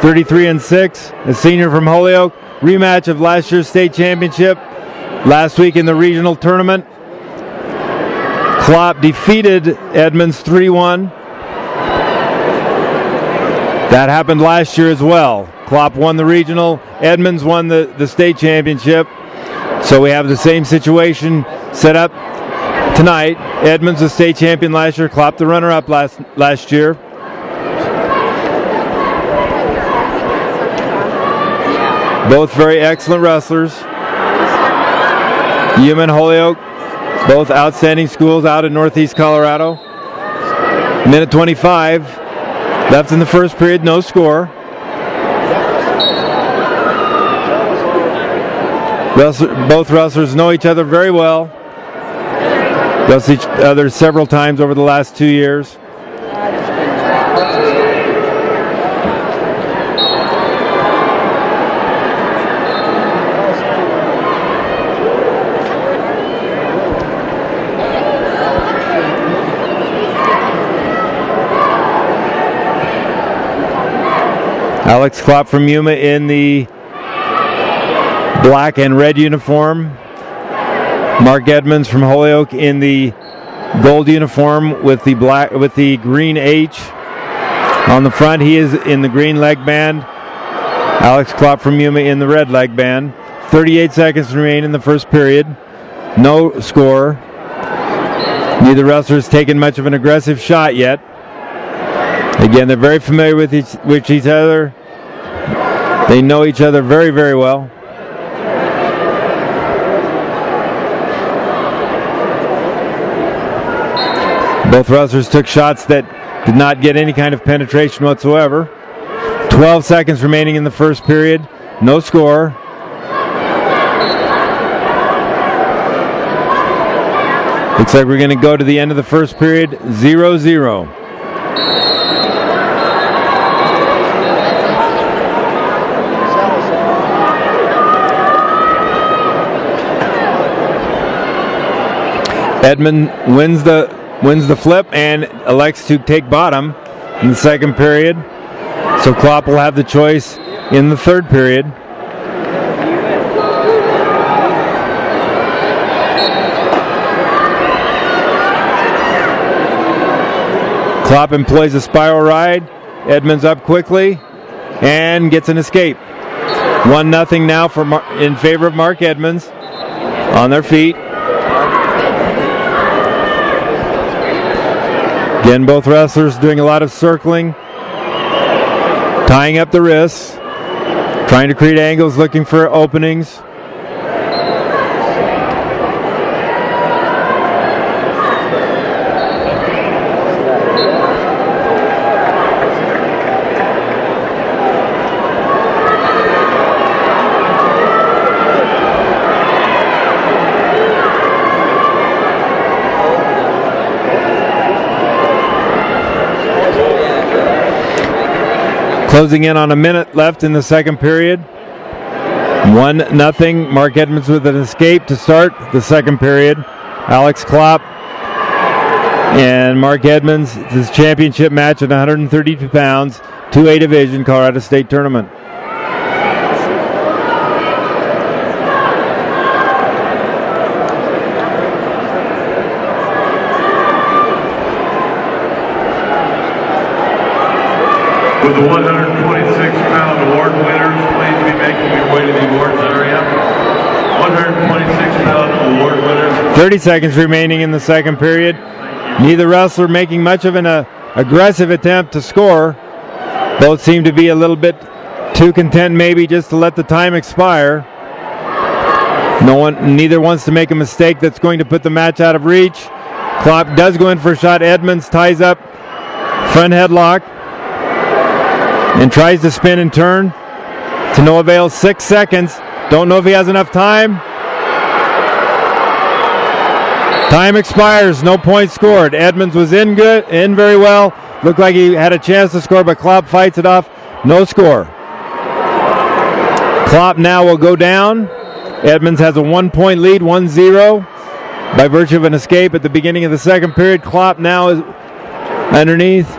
33-6, a senior from Holyoke. Rematch of last year's state championship. Last week in the regional tournament, Klopp defeated Edmonds 3-1. That happened last year as well. Klopp won the regional, Edmonds won the state championship. So we have the same situation set up tonight. Edmonds the state champion last year, Klopp the runner-up last year. Both very excellent wrestlers. Yuma and Holyoke, both outstanding schools out in Northeast Colorado. Minute 25 left in the first period, no score. Both wrestlers know each other very well. Wrestled each other several times over the last 2 years. Alex Klopp from Yuma in the black and red uniform. Mark Edmonds from Holyoke in the gold uniform with the green H on the front. He is in the green leg band. Alex Klopp from Yuma in the red leg band. 38 seconds remain in the first period. No score. Neither wrestler has taken much of an aggressive shot yet. Again, they're very familiar with each other. They know each other very, very well. Both wrestlers took shots that did not get any kind of penetration whatsoever. 12 seconds remaining in the first period. No score. Looks like we're going to go to the end of the first period, 0-0. Edmond wins the flip and elects to take bottom in the second period. So Klopp will have the choice in the third period. Klopp employs a spiral ride. Edmonds up quickly and gets an escape. 1-0 now in favor of Mark Edmonds. On their feet. Again, both wrestlers doing a lot of circling, tying up the wrists, trying to create angles, looking for openings. Closing in on a minute left in the second period. 1-0. Mark Edmonds with an escape to start the second period. Alex Klopp and Mark Edmonds, this championship match at 132 pounds, 2A division, Colorado State Tournament. With the 126-pound award winners, please be making your way to the awards area. 126-pound award winners. 30 seconds remaining in the second period. Neither wrestler making much of an aggressive attempt to score. Both seem to be a little bit too content maybe just to let the time expire. Neither wants to make a mistake that's going to put the match out of reach. Klopp does go in for a shot. Edmonds ties up, front headlock, and tries to spin and turn to no avail. 6 seconds. Don't know if he has enough time. Time expires. No points scored. Edmonds was in very well. Looked like he had a chance to score, but Klopp fights it off. No score. Klopp now will go down. Edmonds has a 1-point lead, 1-0, by virtue of an escape at the beginning of the second period. Klopp now is underneath.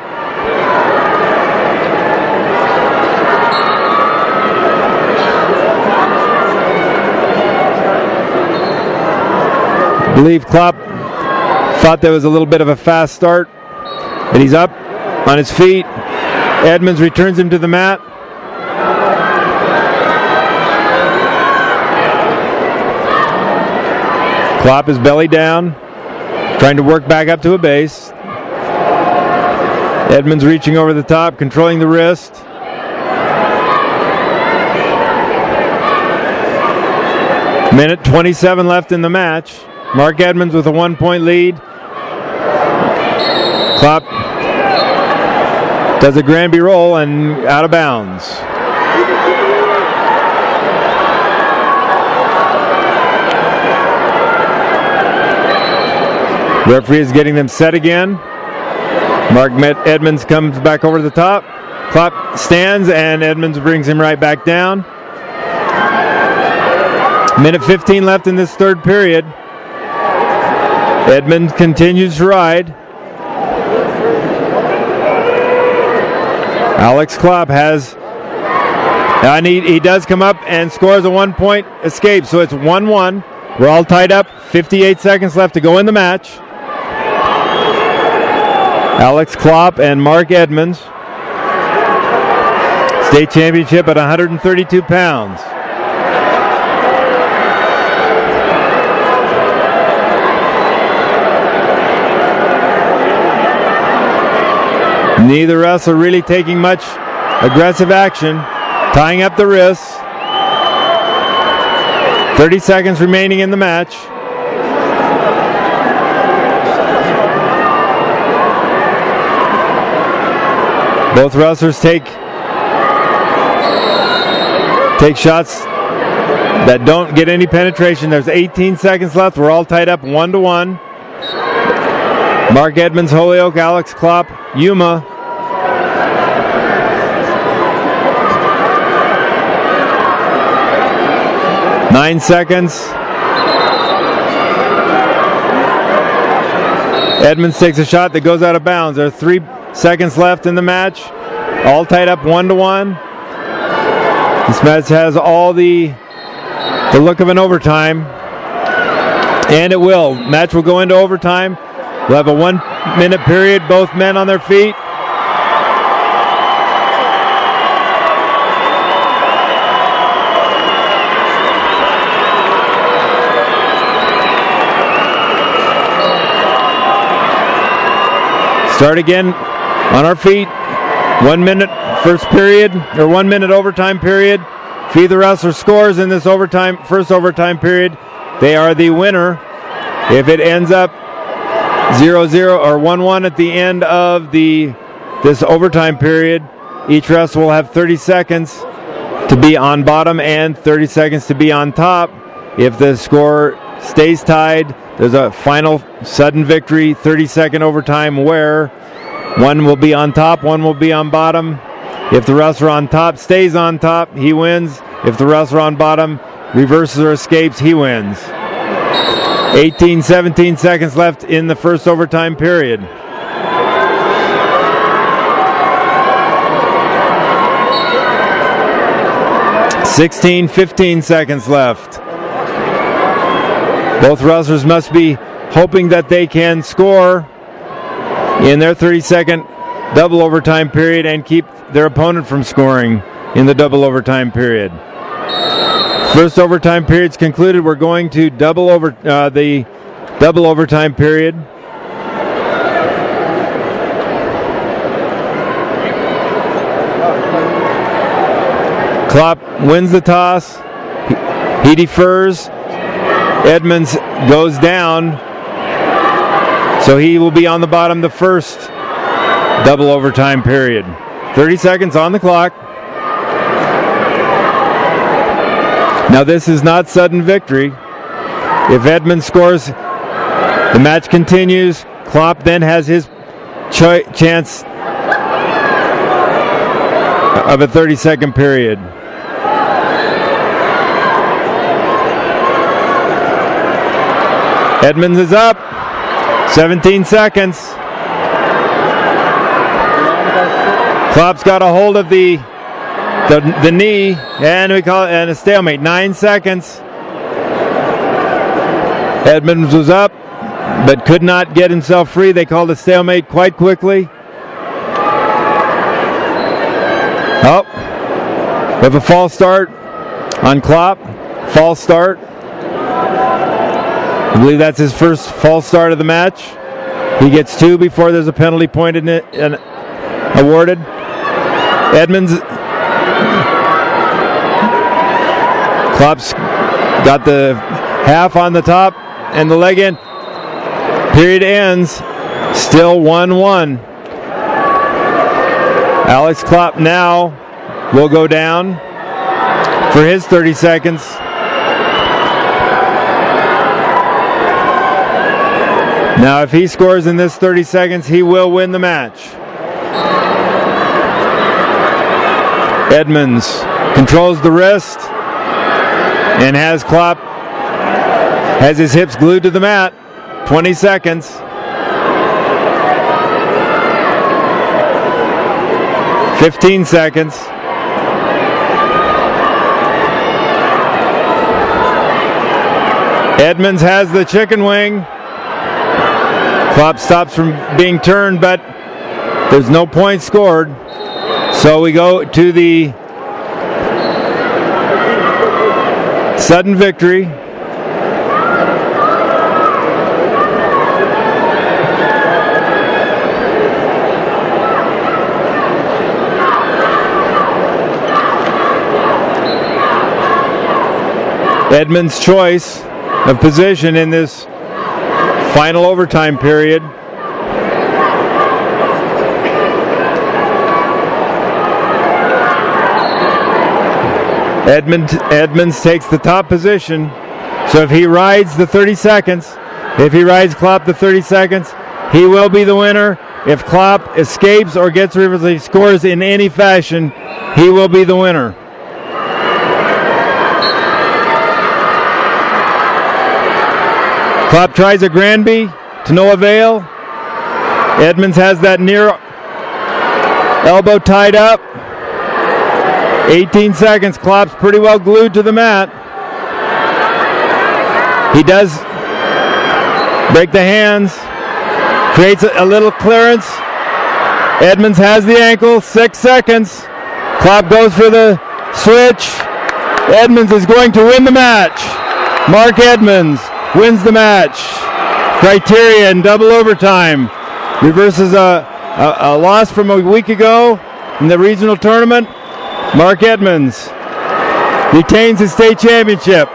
believe Klopp thought there was a little bit of a fast start, but he's up on his feet. Edmonds returns him to the mat. Klopp is belly down, trying to work back up to a base. Edmonds reaching over the top, controlling the wrist. Minute 27 left in the match. Mark Edmonds with a 1-point lead. Klopp does a Granby roll and out of bounds. Referee is getting them set again. Mark Edmonds comes back over the top. Klopp stands and Edmonds brings him right back down. Minute 15 left in this third period. Edmonds continues to ride. Alex Klopp has, and he does come up and scores a 1-point escape, so it's 1-1. We're all tied up, 58 seconds left to go in the match. Alex Klopp and Mark Edmonds. State championship at 132 pounds. Neither wrestler really taking much aggressive action, tying up the wrists. 30 seconds remaining in the match. Both wrestlers take shots that don't get any penetration. There's 18 seconds left. We're all tied up 1-1. Mark Edmonds, Holyoke, Alex Klopp, Yuma. Nine seconds. Edmonds takes a shot that goes out of bounds. There are 3 seconds left in the match. All tied up 1-1. This match has all the look of an overtime. And it will. Match will go into overtime. We'll have a 1-minute period. Both men on their feet. Start again on our feet. 1 minute first period, or 1 minute overtime period. If either wrestler scores in this first overtime period, they are the winner. If it ends up 0-0 or 1-1 at the end of this overtime period, each wrestler will have 30 seconds to be on bottom and 30 seconds to be on top. If the score stays tied, there's a final sudden victory 30-second overtime where one will be on top, one will be on bottom. If the wrestler on top stays on top, he wins. If the wrestler on bottom reverses or escapes, he wins. 17 seconds left in the first overtime period. (15 seconds left. Both wrestlers must be hoping that they can score in their 30-second double overtime period and keep their opponent from scoring in the double overtime period. First overtime period's concluded. We're going to the double overtime period. Klopp wins the toss. He defers. Edmonds goes down. So he will be on the bottom the first double overtime period. 30 seconds on the clock. Now this is not sudden victory. If Edmonds scores, the match continues. Klopp then has his chance of a 30-second period. Edmonds is up. 17 seconds. Klopp's got a hold of the knee, and we call it a stalemate. 9 seconds. Edmonds was up. but could not get himself free. They called a stalemate quite quickly. Oh, with a false start on Klopp. False start. I believe that's his first false start of the match. He gets 2 before there's a penalty point in it and awarded. Edmonds. Klopp's got the half on the top and the leg in. Period ends. Still 1-1. Alex Klopp now will go down for his 30 seconds. Now, if he scores in this 30 seconds, he will win the match. Edmonds controls the wrist and has Klopp, has his hips glued to the mat. 20 seconds. "15 seconds. Edmonds has the chicken wing. Klopp stops from being turned, but there's no point scored. So we go to the sudden victory. Edmonds' choice of position in this final overtime period. Edmonds takes the top position. So if he rides the 30 seconds, if he rides Klopp the 30 seconds, he will be the winner. If Klopp escapes or gets reversely scores in any fashion, he will be the winner. Klopp tries a Granby to no avail. Edmonds has that near elbow tied up. 18 seconds. Klopp's pretty well glued to the mat. He does break the hands. Creates a little clearance. Edmonds has the ankle. 6 seconds. Klopp goes for the switch. Edmonds is going to win the match. Mark Edmonds wins the match. Criterion, double overtime. Reverses a loss from a week ago in the regional tournament. Mark Edmonds retains his state championship.